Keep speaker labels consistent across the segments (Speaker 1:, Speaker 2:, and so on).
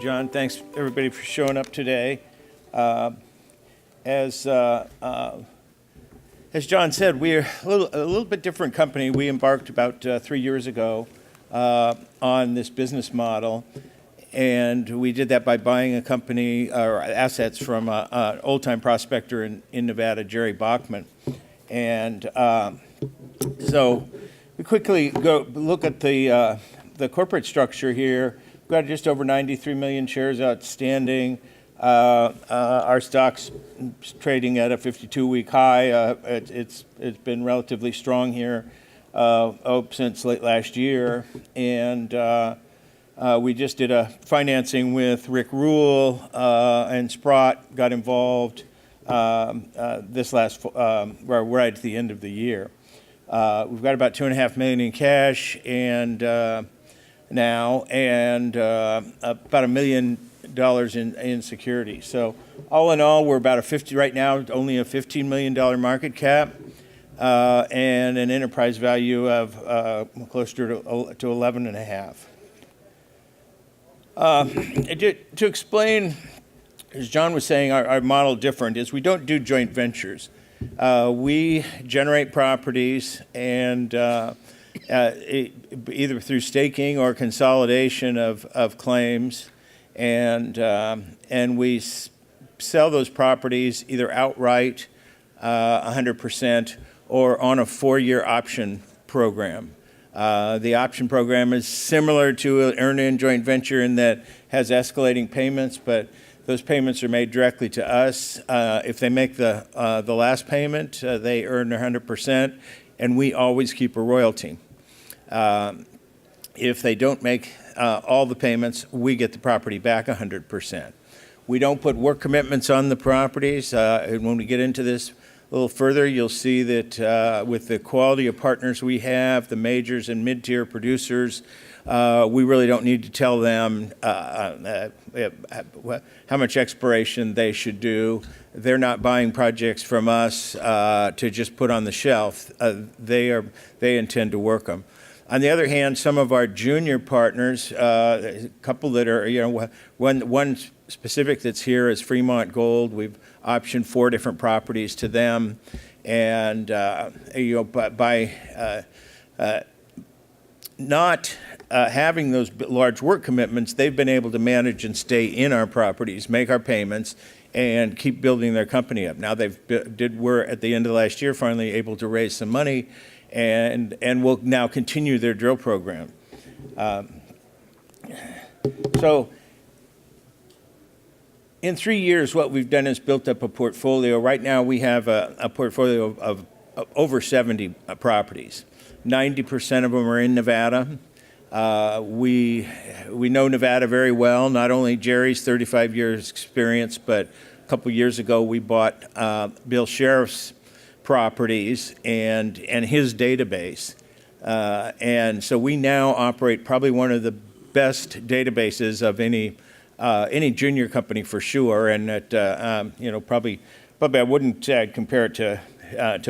Speaker 1: John. Thanks, everybody, for showing up today. As John said, we're a little bit different company. We embarked about 3 years ago on this business model, and we did that by buying a company or assets from an old-time prospector in Nevada, Jerry Bachman. And so we quickly go look at the corporate structure here. We've got just over 93 million shares outstanding. Our stock's trading at a 52-week high. It's been relatively strong here since late last year. And we just did a financing with Rick Rule and Sprott got involved this last right at the end of the year. We've got about $2.5 million in cash and now, and about $1 million in security. So all in all, we're about right now, only a $15 million market cap and an enterprise value of closer to 11.5. To explain, as John was saying, our model different is we don't do joint ventures. We generate properties and either through staking or consolidation of claims, and we sell those properties either outright, 100%, or on a 4-year option program. The option program is similar to an earn-in joint venture in that has escalating payments, but those payments are made directly to us. If they make the last payment, they earn 100%, and we always keep a royalty. If they don't make all the payments, we get the property back 100%. We don't put work commitments on the properties. And when we get into this a little further, you'll see that with the quality of partners we have, the majors and mid-tier producers, we really don't need to tell them how much exploration they should do. They're not buying projects from us to just put on the shelf. They intend to work them. On the other hand, some of our junior partners, a couple that are, one specific that's here is Fremont Gold. We've optioned 4 different properties to them, and by not having those welarge work commitments, they've been able to manage and stay in our properties, make our payments, and keep building their company up. Now we're at the end of last year finally able to raise some money, and will now continue their drill program. So in 3 years, what we've done is built up a portfolio. Right now, we have a portfolio of over 70 properties. 90% of them are in Nevada. We know Nevada very well, not only Jerry's 35 years experience, but a couple years ago, we bought Bill Sheriff's properties and his database. And so we now operate probably one of the best databases of any junior company for sure. And that, probably I wouldn't compare it to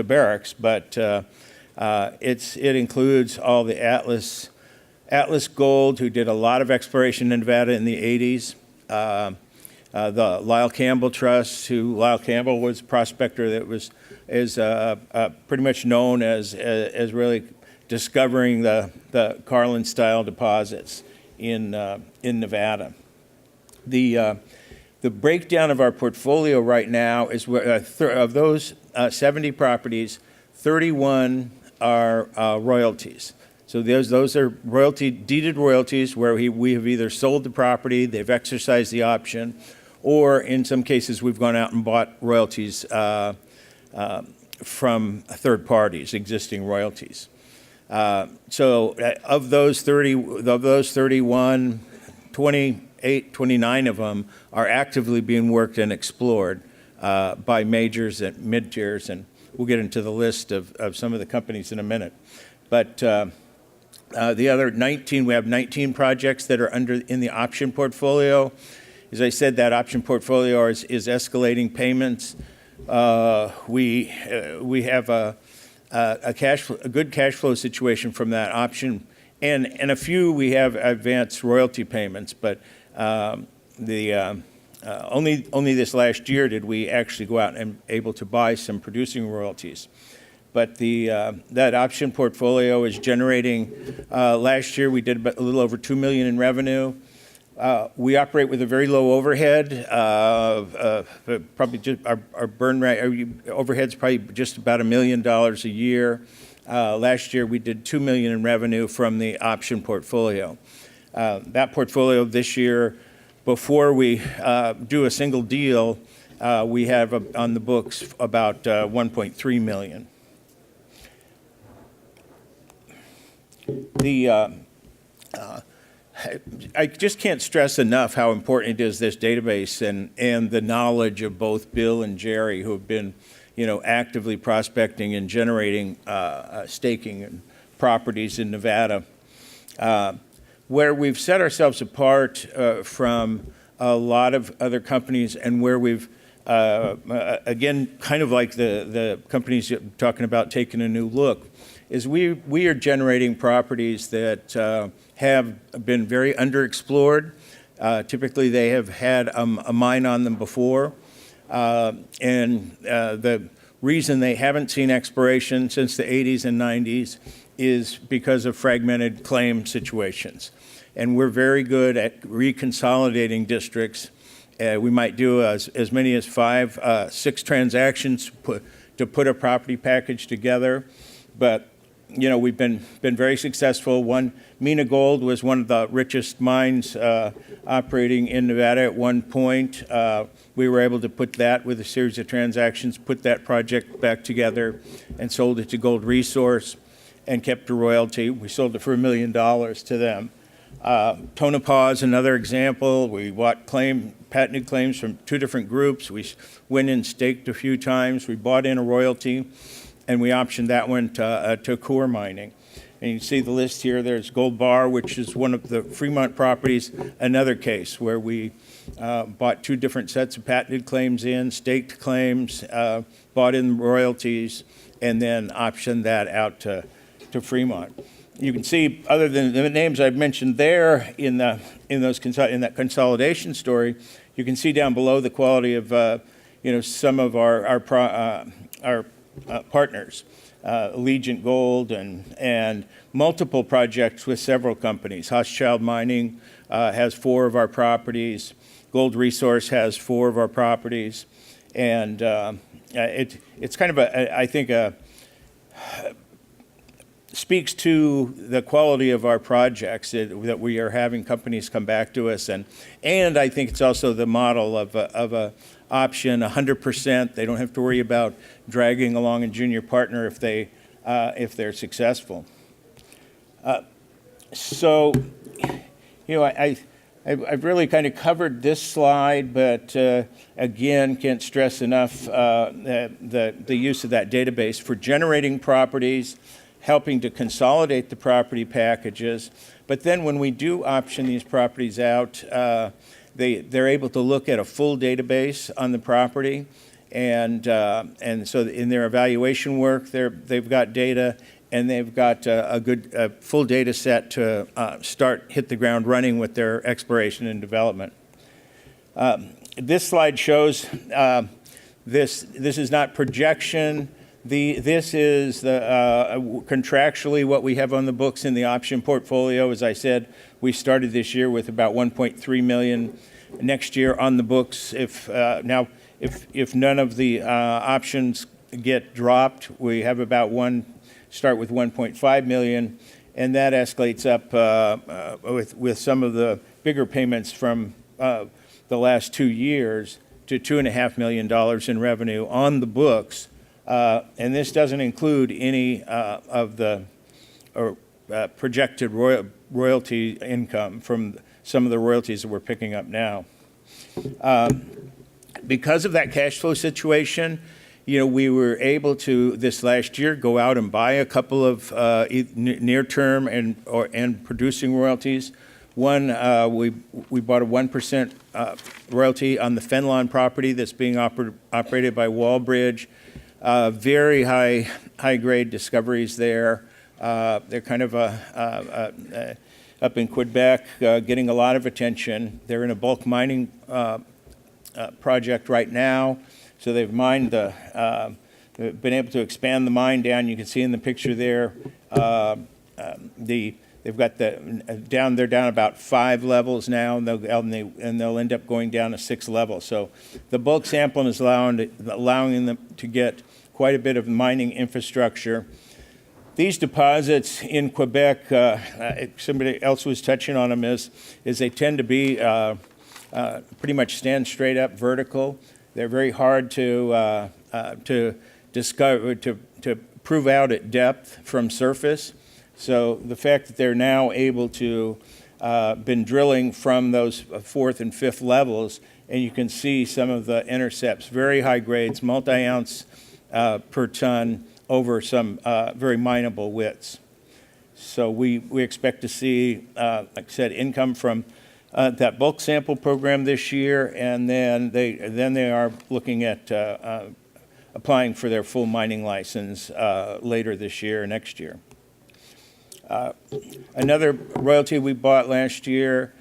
Speaker 1: Barrick's, but it includes all the Atlas Gold, who did a lot of exploration in Nevada in the 80s. The Lyle Campbell Trust, who Lyle Campbell was a prospector that is pretty much known as really discovering the Carlin-style deposits in Nevada. The breakdown of our portfolio right now is of those 70 properties, 31 are royalties. So those are deeded royalties where we have either sold the property, they've exercised the option, or in some cases we've gone out and bought royalties from third parties, existing royalties. So of those 31, 29 of them are actively being worked and explored by majors and mid-tiers, and we'll get into the list of some of the companies in a minute. But the other 19, we have 19 projects that are in the option portfolio. As I said, that option portfolio is escalating payments. We have a good cash flow situation from that option, and a few we have advanced royalty payments, but only this last year did we actually go out and able to buy some producing royalties. But that option portfolio is generating, last year we did about a little over $2 million in revenue. We operate with a very low overhead. Probably just our burn rate, our overhead's probably just about $1 million a year. Last year we did $2 million in revenue from the option portfolio. That portfolio this year, before we do a single deal, we have on the books about $1.3 million. I just can't stress enough how important it is, this database, and the knowledge of both Bill and Jerry, who have been, actively prospecting and generating staking properties in Nevada. Where we've set ourselves apart from a lot of other companies, and where we've, again, kind of like the companies you're talking about taking a new look, is we are generating properties that have been very underexplored. Typically, they have had a mine on them before. And the reason they haven't seen exploration since the 80s and 90s is because of fragmented claim situations. And we're very good at reconsolidating districts. We might do as many as 5, 6 transactions to put a property package together. But we've been very successful. Mina Gold was one of the richest mines operating in Nevada at one point. We were able to put that with a series of transactions, put that project back together, and sold it to Gold Resource and kept a royalty. We sold it for $1 million to them. Tonopah is another example. We bought patented claims from 2 different groups. We went in, staked a few times. We bought in a royalty, and we optioned that one to Coeur Mining. And you see the list here. There's Gold Bar, which is one of the Fremont properties, another case where we bought 2 different sets of patented claims in, staked claims, bought in royalties, and then optioned that out to Fremont. You can see, other than the names I've mentioned there in that consolidation story, you can see down below the quality of some of our partners, Allegiant Gold and multiple projects with several companies. Hochschild Mining has 4 of our properties. Gold Resource has 4 of our properties, and it's kind of I think speaks to the quality of our projects that we are having companies come back to us, and I think it's also the model of a option 100%. They don't have to worry about dragging along a junior partner if they're successful. So, I've really kind of covered this slide, but again, can't stress enough the use of that database for generating properties, helping to consolidate the property packages. But then when we do option these properties out, they're able to look at a full database on the property, and so in their evaluation work, they've got data, and they've got a good full data set to hit the ground running with their exploration and development. This slide shows this is not projection. This is contractually what we have on the books in the option portfolio. As I said, we started this year with about $1.3 million. Next year on the books, if none of the options get dropped, we have start with $1.5 million, and that escalates up with some of the bigger payments from the last 2 years to $2.5 million in revenue on the books. And this doesn't include any of the projected royalty income from some of the royalties that we're picking up now. Because of that cash flow situation, we were able to, this last year, go out and buy a couple of near-term and producing royalties. One, we bought a 1% royalty on the Fenelon property that's being operated by Wallbridge. Very high-grade discoveries there. They're kind of a up in Quebec, getting a lot of attention. They're in a bulk mining project right now. So they've mined been able to expand the mine down. You can see in the picture there, they've got they're down about 5 levels now, and they'll end up going down to 6 levels. So the bulk sampling is allowing them to get quite a bit of mining infrastructure. These deposits in Quebec, somebody else was touching on them, is they tend to be pretty much stand straight up vertical. They're very hard to discover, to prove out at depth from surface. So the fact that they're now able to been drilling from those 4th and 5th levels, and you can see some of the intercepts, very high grades, multi-ounce per ton over some very mineable widths. So we expect to see, like I said, income from that bulk sample program this year, and then they are looking at applying for their full mining license later this year or next year. Another royalty we bought late last year,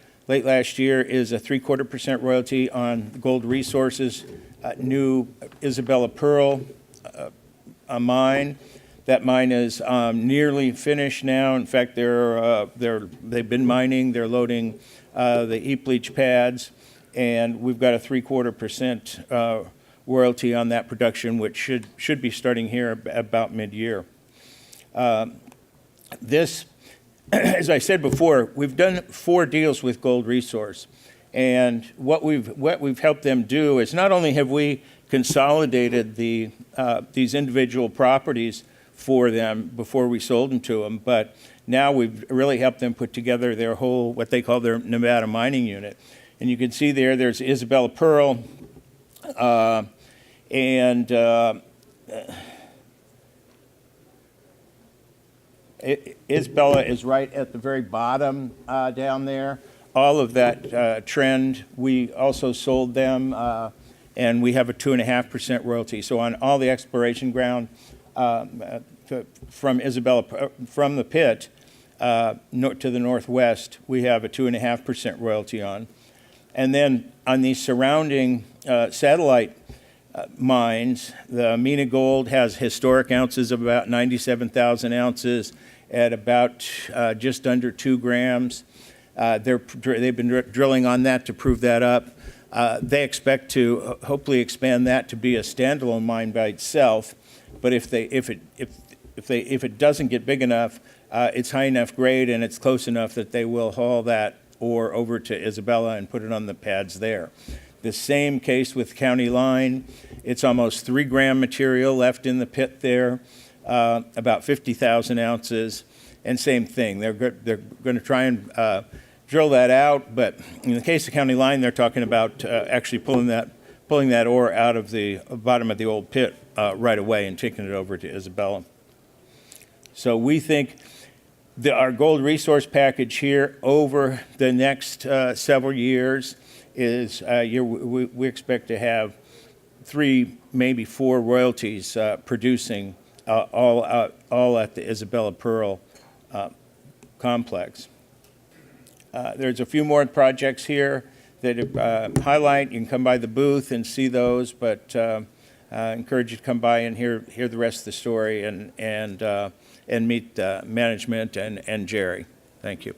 Speaker 1: is a 3/4% royalty on Gold Resources' new Isabella Pearl mine. That mine is nearly finished now. In fact, they've been mining. They're loading the heap leach pads, and we've got a 3/4% royalty on that production, which should be starting here about mid-year. This, as I said before, we've done 4 deals with Gold Resource, and what we've helped them do is not only have we consolidated these individual properties for them before we sold them to them, but now we've really helped them put together their whole, what they call their Nevada mining unit. And you can see there's Isabella Pearl, and Isabella is right at the very bottom down there. All of that trend, we also sold them, and we have a 2.5% royalty. So on all the exploration ground from Isabella, from the pit to the northwest, we have a 2.5% royalty on. And then on these surrounding satellite mines, the Mina Gold has historic ounces of about 97,000 ounces at about just under 2 grams. They've been drilling on that to prove that up. They expect to hopefully expand that to be a standalone mine by itself. But if it doesn't get big enough, it's high enough grade and it's close enough that they will haul that ore over to Isabella and put it on the pads there. The same case with County Line. It's almost 3 gram material left in the pit there, about 50,000 ounces, and same thing. They're going to try and drill that out, but in the case of County Line, they're talking about actually pulling that ore out of the bottom of the old pit right away and taking it over to Isabella. So we think our gold resource package here over the next several years is we expect to have 3, maybe 4 royalties producing all at the Isabella Pearl complex. There's a few more projects here that highlight. You can come by the booth and see those, but I encourage you to come by and hear the rest of the story and meet management and Jerry. Thank you.